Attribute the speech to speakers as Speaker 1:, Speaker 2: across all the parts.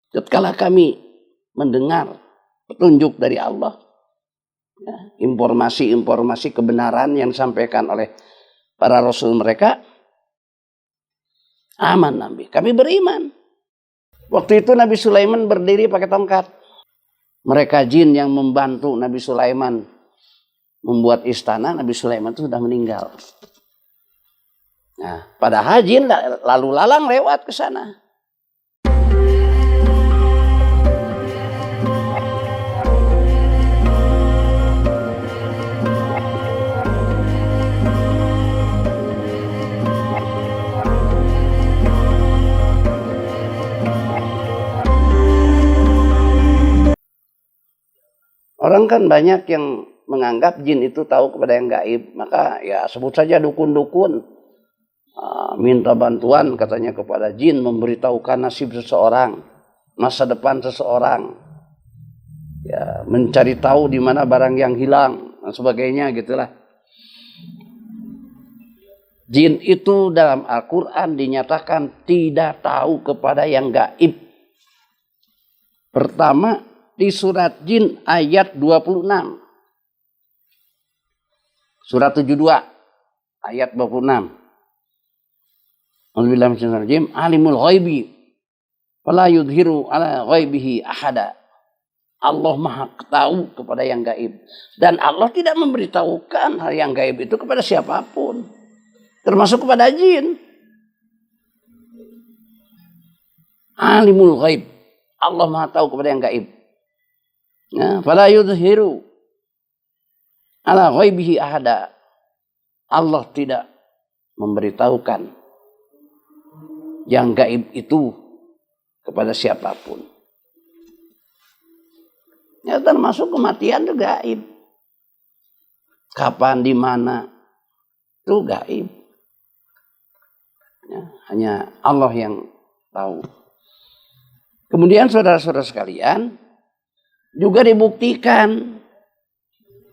Speaker 1: Tatkala kami mendengar petunjuk dari Allah, informasi-informasi kebenaran yang disampaikan oleh para rasul mereka, aman Nabi, kami beriman. Waktu itu Nabi Sulaiman berdiri pakai tongkat. Mereka jin yang membantu Nabi Sulaiman membuat istana, Nabi Sulaiman itu sudah meninggal. Nah, padahal jin lalu lalang lewat ke sana. Orang kan banyak yang menganggap jin itu tahu kepada yang gaib. Maka ya sebut saja dukun-dukun. Minta bantuan katanya kepada jin, memberitahukan nasib seseorang, masa depan seseorang. Ya, mencari tahu di mana barang yang hilang dan sebagainya gitulah. Jin itu dalam Al-Quran dinyatakan tidak tahu kepada yang gaib. Pertama, di surat Jin ayat 26. Surat 72 ayat 26. Alhamdulillah alimul ghaibi fala yudhiru ala ghaibihi ahada. Allah Maha tahu kepada yang gaib, dan Allah tidak memberitahukan hal yang gaib itu kepada siapapun, termasuk kepada jin. Alimul ghaib, Allah Maha tahu kepada yang gaib. Ya, fala yudhiru ala ghaibihi ahada. Allah tidak memberitahukan yang gaib itu kepada siapapun. Ya, termasuk kematian itu gaib. Kapan, di mana, itu gaib. Ya, hanya Allah yang tahu. Kemudian saudara-saudara sekalian, juga dibuktikan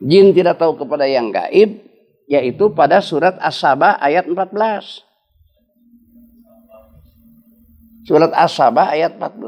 Speaker 1: jin tidak tahu kepada yang gaib, yaitu pada surat As-Saba ayat 14. Surat As-Saba ayat 14.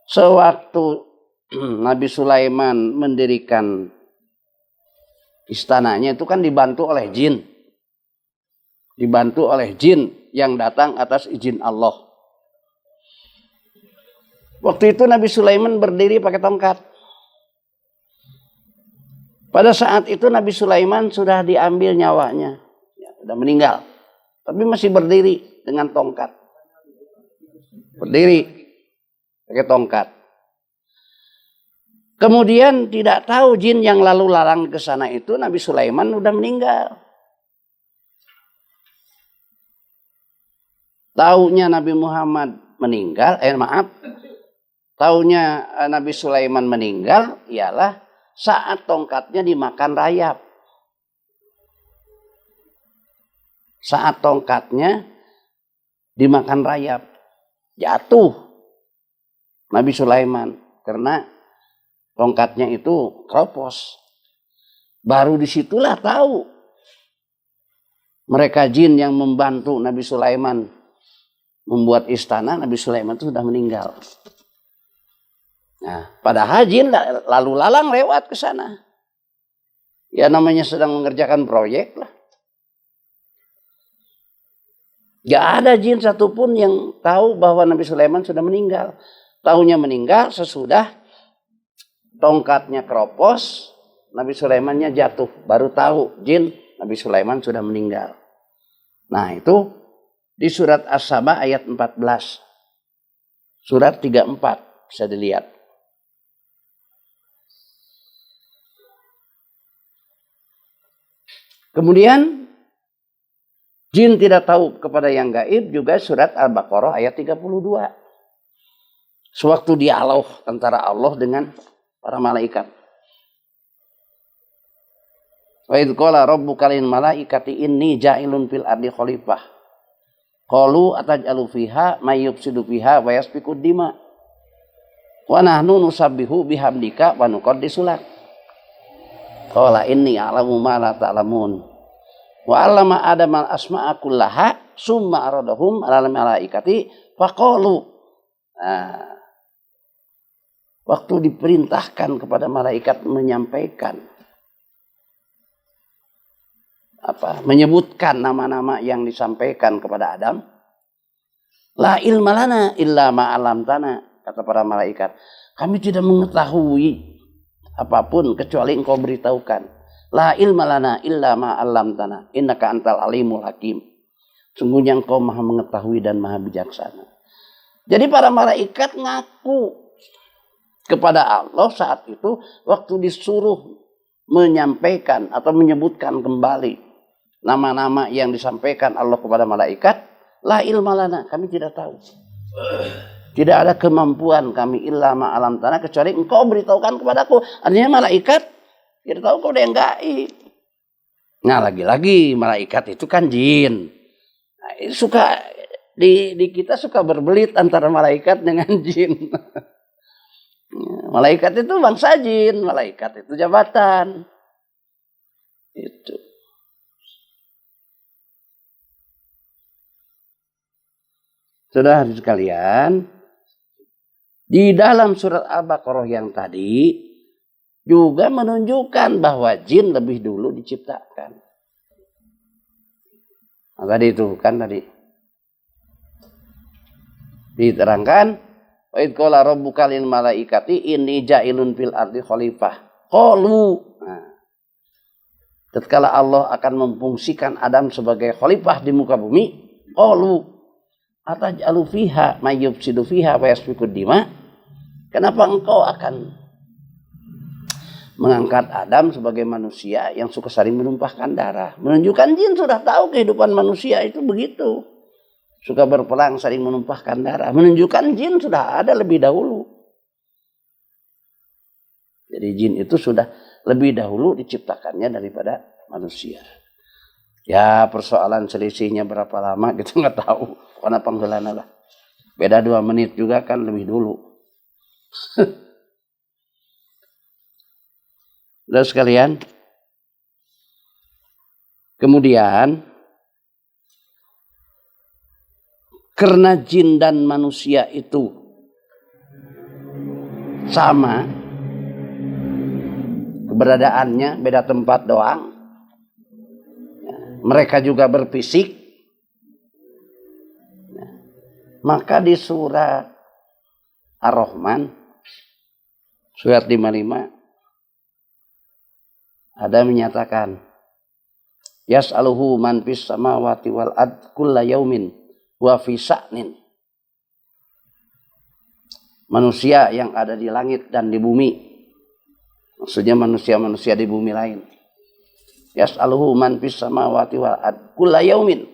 Speaker 1: Sewaktu Nabi Sulaiman mendirikan istananya itu kan dibantu oleh jin. Dibantu oleh jin yang datang atas izin Allah. Waktu itu Nabi Sulaiman berdiri pakai tongkat. Pada saat itu Nabi Sulaiman sudah diambil nyawanya. Ya, sudah meninggal. Tapi masih berdiri dengan tongkat. Berdiri pakai tongkat. Kemudian tidak tahu jin yang lalu lalang ke sana itu Nabi Sulaiman sudah meninggal. Taunya Nabi Muhammad meninggal, taunya Nabi Sulaiman meninggal ialah saat tongkatnya dimakan rayap. Saat tongkatnya dimakan rayap, jatuh Nabi Sulaiman karena tongkatnya itu keropos. Baru disitulah tahu mereka jin yang membantu Nabi Sulaiman membuat istana, Nabi Sulaiman itu sudah meninggal. Nah, padahal jin lalu lalang lewat ke sana. Ya namanya sedang mengerjakan proyek lah. Gak ada jin satupun yang tahu bahwa Nabi Sulaiman sudah meninggal. Tahunya meninggal sesudah tongkatnya keropos, Nabi Sulaimannya jatuh. Baru tahu jin Nabi Sulaiman sudah meninggal. Nah itu di surat As-Saba ayat 14. Surat 34 bisa dilihat. Kemudian jin tidak tahu kepada yang gaib juga surat Al-Baqarah ayat 32. Sewaktu dialog antara Allah dengan para malaikat. Wa idz qala rabbuka lil malaikati inni ja'ilun fil ardi khalifah. Qalu ataj'alu fiha may yufsidu fiha wa yasfiku dima. Wa nahnu nusabbihu bihamdika wa nuqaddisu lak. Qala inni a'lamu ma la ta'lamun. Wa 'allama Adama al-asma'a kullaha summa aradahum 'alal malaikati faqalu. Nah, waktu diperintahkan kepada malaikat menyampaikan menyebutkan nama-nama yang disampaikan kepada Adam, la ilma lana illa ma 'allamtana, kata para malaikat, kami tidak mengetahui apapun kecuali engkau beritahukan. La ilma lana illa ma 'allamtana innaka antal alimul hakim. Sungguhnya engkau maha mengetahui dan maha bijaksana. Jadi para malaikat ngaku kepada Allah saat itu waktu disuruh menyampaikan atau menyebutkan kembali nama-nama yang disampaikan Allah kepada malaikat. La ilma lana, kami tidak tahu. Tidak ada kemampuan kami illa ma 'allamtana, kecuali engkau beritahukan kepadaku. Artinya malaikat tidak tahu kau yang gaib. Nah, lagi-lagi malaikat itu kan jin. Nah, suka di kita suka berbelit antara malaikat dengan jin. Malaikat itu bangsa jin, malaikat itu jabatan. Itu. Saudara sekalian, di dalam surat Al-Baqarah yang tadi juga menunjukkan bahwa jin lebih dulu diciptakan. Nah, tadi itu kan tadi diterangkan, wa id qala rabbuka lil malaikati inni ja'ilun fil ardi khalifah. Qalu. Nah, tatkala Allah akan memfungsikan Adam sebagai khalifah di muka bumi, qalu ataj'alu fiha may yufsidu fiha wa yasfiku dima. Kenapa engkau akan mengangkat Adam sebagai manusia yang suka saling menumpahkan darah? Menunjukkan jin sudah tahu kehidupan manusia itu begitu. Suka berperang saling menumpahkan darah. Menunjukkan jin sudah ada lebih dahulu. Jadi jin itu sudah lebih dahulu diciptakannya daripada manusia. Ya, persoalan selisihnya berapa lama kita nggak tahu. Karena panggilannya lah. Beda 2 menit juga kan lebih dulu. Saudara sekalian, kemudian karena jin dan manusia itu sama keberadaannya, beda tempat doang, mereka juga berfisik, maka di surat Ar-Rahman surat 55 ada menyatakan yas'aluhu man fis samawati wal ard kulla yaumin wa fi sa'nin. Manusia yang ada di langit dan di bumi, maksudnya manusia-manusia di bumi lain. Yas'aluhu man fis samawati wal ard kulla yaumin,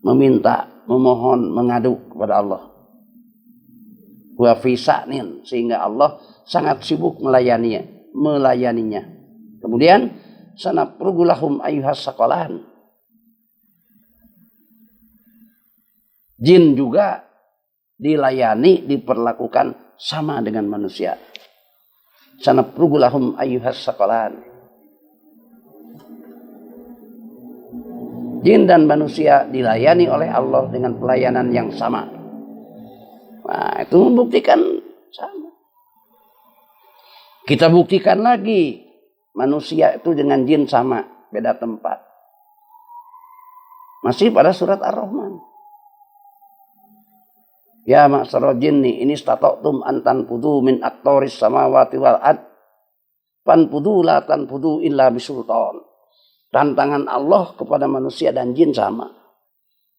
Speaker 1: meminta, memohon, mengadu kepada Allah. Wa fi sa'nin, sehingga Allah sangat sibuk melayaninya. Kemudian sanafrugu lahum ayyuhas saqalan. Jin juga dilayani, diperlakukan sama dengan manusia. Sanafrugu lahum ayyuhas saqalan. Jin dan manusia dilayani oleh Allah dengan pelayanan yang sama. Nah, itu membuktikan sama. Kita buktikan lagi, manusia itu dengan jin sama, beda tempat. Masih pada surat Ar-Rahman. Ya ma'syarul jinni ini stata'tum an tanfudu min aqtaris samawati wal ard fanfudu la tanfudu illa bisultan. Tantangan Allah kepada manusia dan jin sama.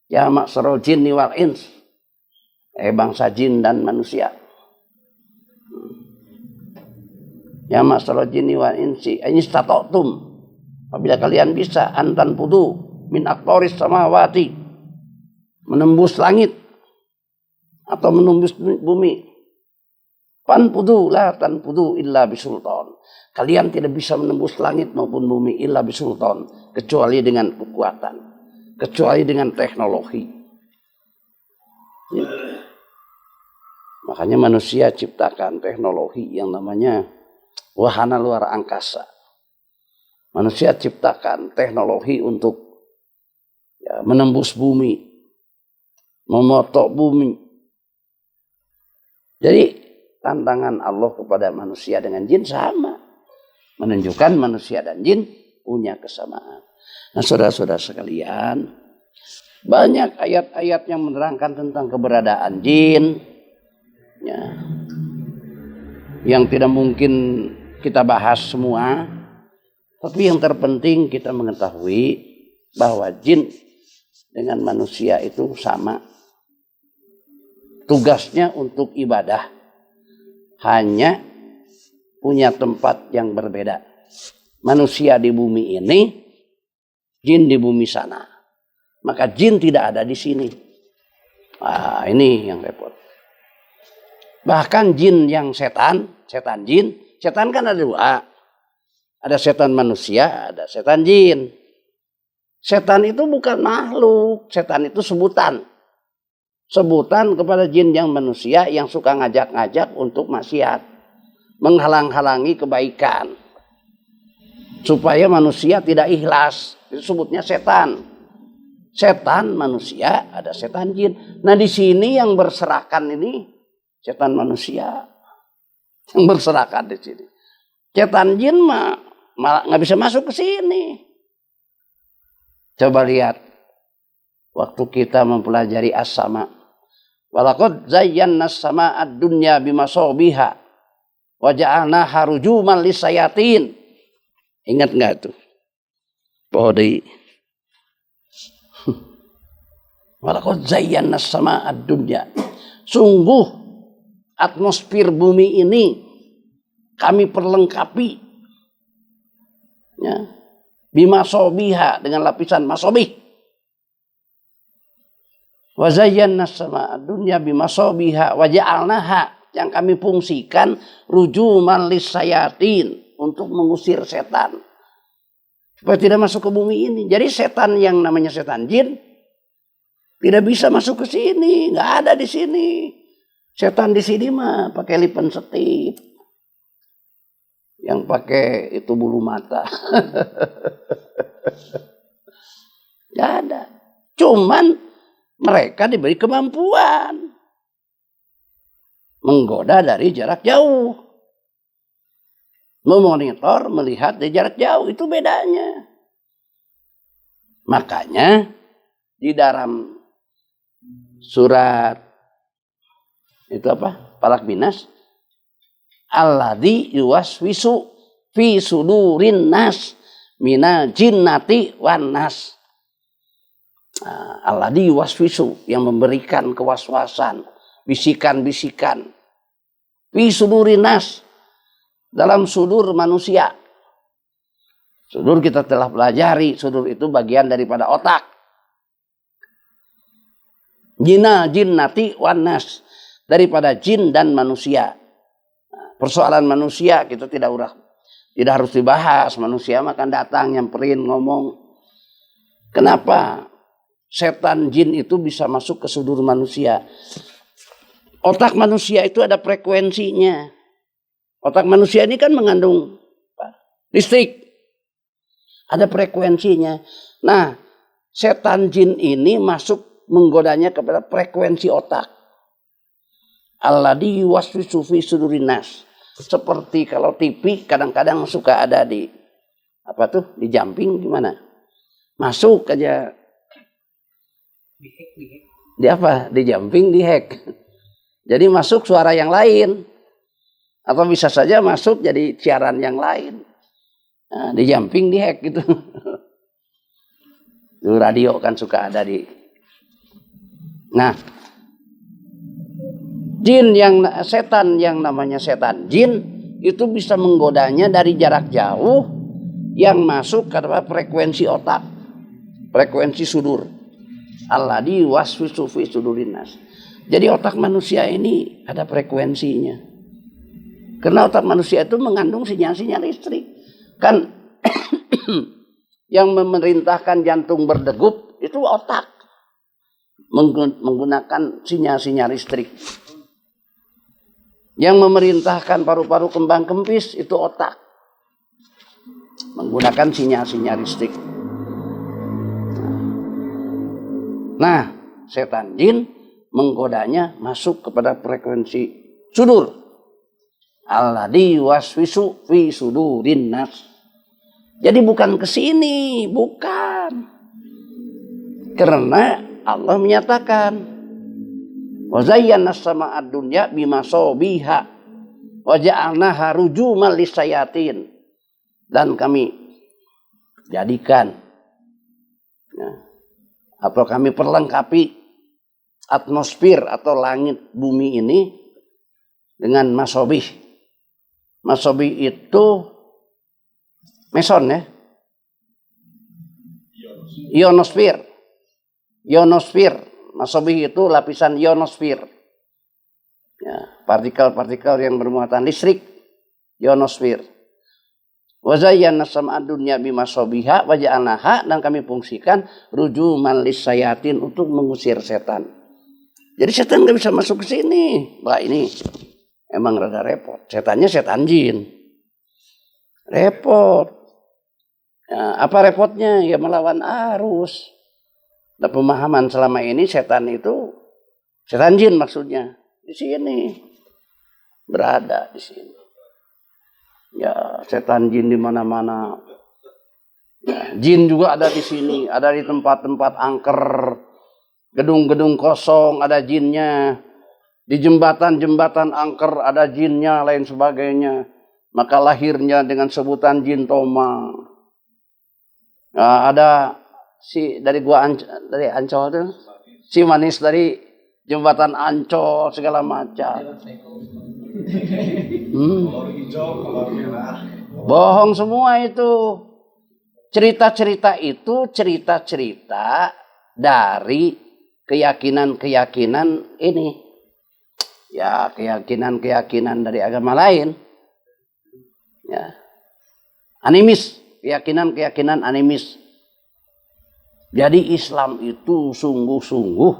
Speaker 1: Ya ma'syarul jinni wal ins, bangsa jin dan manusia. Ya ma'syarul jinni wal insi ini stata'tum, apabila kalian bisa antan pudu min aqtaris samawati, menembus langit atau menembus bumi, fanfudu la tanfudu illa bisultan. Kalian tidak bisa menembus langit maupun bumi illa bisultan, kecuali dengan kekuatan, kecuali dengan teknologi. Ya. Makanya manusia ciptakan teknologi yang namanya wahana luar angkasa. Manusia ciptakan teknologi untuk menembus bumi, memotok bumi. Jadi tantangan Allah kepada manusia dengan jin sama. Menunjukkan manusia dan jin punya kesamaan. Nah, saudara-saudara sekalian, banyak ayat-ayat yang menerangkan tentang keberadaan jin. Ya, yang tidak mungkin kita bahas semua. Tapi yang terpenting kita mengetahui bahwa jin dengan manusia itu sama. Tugasnya untuk ibadah. Hanya punya tempat yang berbeda. Manusia di bumi ini, jin di bumi sana. Maka jin tidak ada di sini. Nah, ini yang repot. Bahkan jin yang setan jin. Setan kan ada dua. Ada setan manusia, ada setan jin. Setan itu bukan makhluk. Setan itu sebutan. Sebutan kepada jin yang manusia yang suka ngajak-ngajak untuk maksiat. Menghalang-halangi kebaikan. Supaya manusia tidak ikhlas. Itu sebutnya setan. Setan manusia, ada setan jin. Nah, di sini yang berserakan ini setan manusia. Yang berserakan di sini. Setan jin mah malah nggak bisa masuk ke sini. Coba lihat waktu kita mempelajari as-sama. Walaqad zayyana as-samaa ad-dunya bimasabiha wa ja'alnaha rujuman lisayatin. Ingat nggak tuh? Pohon. Walaqad zayyana as-samaa ad-dunya. Sungguh atmosfer bumi ini kami perlengkapi. Ya, bimasobiha dengan lapisan masobih. Wa zayyana as-samaa ad-dunya bimasobiha wa ja'alnaha, yang kami fungsikan rujuman lisayatin, untuk mengusir setan supaya tidak masuk ke bumi ini. Jadi setan yang namanya setan jin tidak bisa masuk ke sini, nggak ada di sini. Setan di sini mah pakai lipen setip. Yang pakai itu bulu mata. Gak ada. Cuman mereka diberi kemampuan menggoda dari jarak jauh. Memonitor, melihat dari jarak jauh. Itu bedanya. Makanya di dalam surat itu apa? Falaq Binas. Alladzi yuwaswisu fi sudurin nas minal jinnati wan nas. Alladzi yuwaswisu, yang memberikan kewaswasan, bisikan-bisikan. Fi sudurin nas, dalam sudur manusia. Sudur kita telah pelajari, sudur itu bagian daripada otak. Jinnati wan nas, daripada jin dan manusia. Persoalan manusia kita tidak harus dibahas. Manusia makan datang, nyamperin, ngomong. Kenapa setan jin itu bisa masuk ke sudur manusia? Otak manusia itu ada frekuensinya. Otak manusia ini kan mengandung listrik. Ada frekuensinya. Nah, setan jin ini masuk menggodanya kepada frekuensi otak. Alladzi yuwaswisu fi sudurin nas. Seperti kalau TV kadang-kadang suka ada di apa tuh, di jumping gimana? Masuk aja di apa? Di jumping, di hack. Jadi masuk suara yang lain. Atau bisa saja masuk jadi siaran yang lain. Nah, di jumping, di hack gitu. Di radio kan suka ada di. Nah, jin yang setan yang namanya setan jin itu bisa menggodanya dari jarak jauh yang masuk ke frekuensi otak, frekuensi sudur. Alladzi waswisu fi sudurin nas. Jadi otak manusia ini ada frekuensinya. Karena otak manusia itu mengandung sinyal-sinyal listrik. Kan yang memerintahkan jantung berdegup itu otak. Menggunakan sinyal-sinyal listrik. Yang memerintahkan paru-paru kembang kempis itu otak. Menggunakan sinyal-sinyal listrik. Nah, setan jin menggodanya masuk kepada frekuensi sudur. alladzi waswisu fi sudurin nas. Jadi bukan ke sini, bukan. Karena Allah menyatakan wa zayyana as-sama'ad dunya bimasabiha wa ja'alnaha rujuman lisayatin, dan kami jadikan atau kami perlengkapi atmosfer atau langit bumi ini dengan masabih. Masabih itu meson ya, ionosfer. Ionosfer, masabih itu lapisan ionosfer. Ya, partikel-partikel yang bermuatan listrik, ionosfer. Wa zayyana as-sama'ad dunya bimasabiha wa ja'alnaha, dan kami fungsikan rujuman lisayatin, untuk mengusir setan. Jadi setan nggak bisa masuk ke sini. Wah, ini emang rada repot. Setannya setan jin. Repot. Ya, apa repotnya? Ya melawan arus. Nah, pemahaman selama ini setan itu, setan jin maksudnya, di sini. Berada di sini. Ya, setan jin di mana-mana. Ya, jin juga ada di sini. Ada di tempat-tempat angker. Gedung-gedung kosong ada jinnya. Di jembatan-jembatan angker ada jinnya, lain sebagainya. Maka lahirnya dengan sebutan jin toma. Nah, ada si dari dari Ancol itu, si manis dari jembatan Ancol segala macam. Bohong semua itu. Cerita-cerita itu cerita-cerita dari keyakinan-keyakinan ini. Ya, keyakinan-keyakinan dari agama lain. Ya. Animis, keyakinan-keyakinan animis. Jadi Islam itu sungguh-sungguh,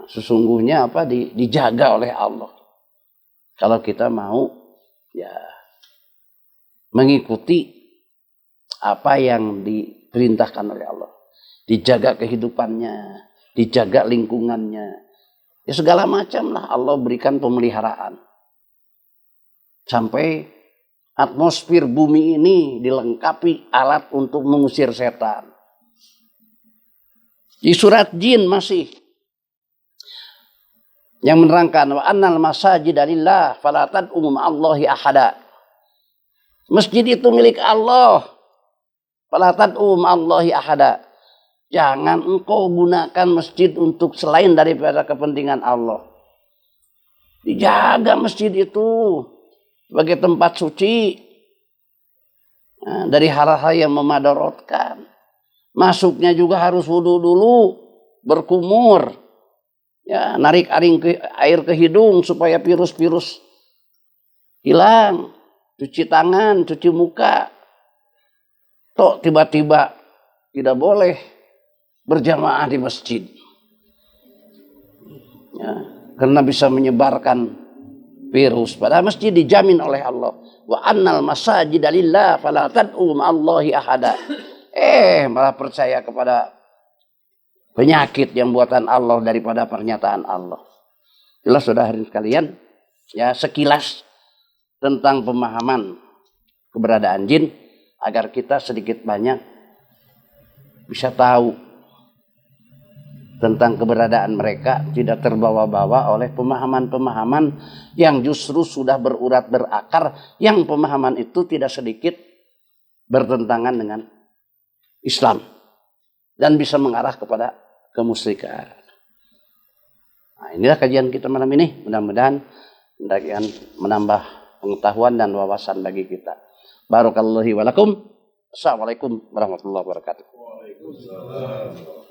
Speaker 1: sesungguhnya apa, dijaga oleh Allah. Kalau kita mau ya mengikuti apa yang diperintahkan oleh Allah. Dijaga kehidupannya, dijaga lingkungannya. Ya segala macam lah Allah berikan pemeliharaan. Sampai atmosfer bumi ini dilengkapi alat untuk mengusir setan. Di surat Jin masih yang menerangkan wa annal masajida lillah fala tad'u ma'allahi ahada. Masjid itu milik Allah. Fala tad'u ma'allahi ahada. Jangan engkau gunakan masjid untuk selain daripada kepentingan Allah. Dijaga masjid itu sebagai tempat suci dari hal-hal yang memadaratkan. Masuknya juga harus wudu dulu, berkumur, ya, narik air ke hidung supaya virus-virus hilang, cuci tangan, cuci muka. Tok tiba-tiba tidak boleh berjamaah di masjid, ya, karena bisa menyebarkan virus. Padahal masjid dijamin oleh Allah. Wa annal masajida lillah fala tad'u ma'allahi ahada. Malah percaya kepada penyakit yang buatan Allah daripada pernyataan Allah. Jelas saudara sekalian, ya, sekilas tentang pemahaman keberadaan jin agar kita sedikit banyak bisa tahu tentang keberadaan mereka, tidak terbawa-bawa oleh pemahaman-pemahaman yang justru sudah berurat berakar, yang pemahaman itu tidak sedikit bertentangan dengan Islam dan bisa mengarah kepada kemusyrikan. Nah, inilah kajian kita malam ini. Mudah-mudahan menambah pengetahuan dan wawasan bagi kita. Barakallahu wa lakum. Assalamualaikum warahmatullahi wabarakatuh. Waalaikumsalam.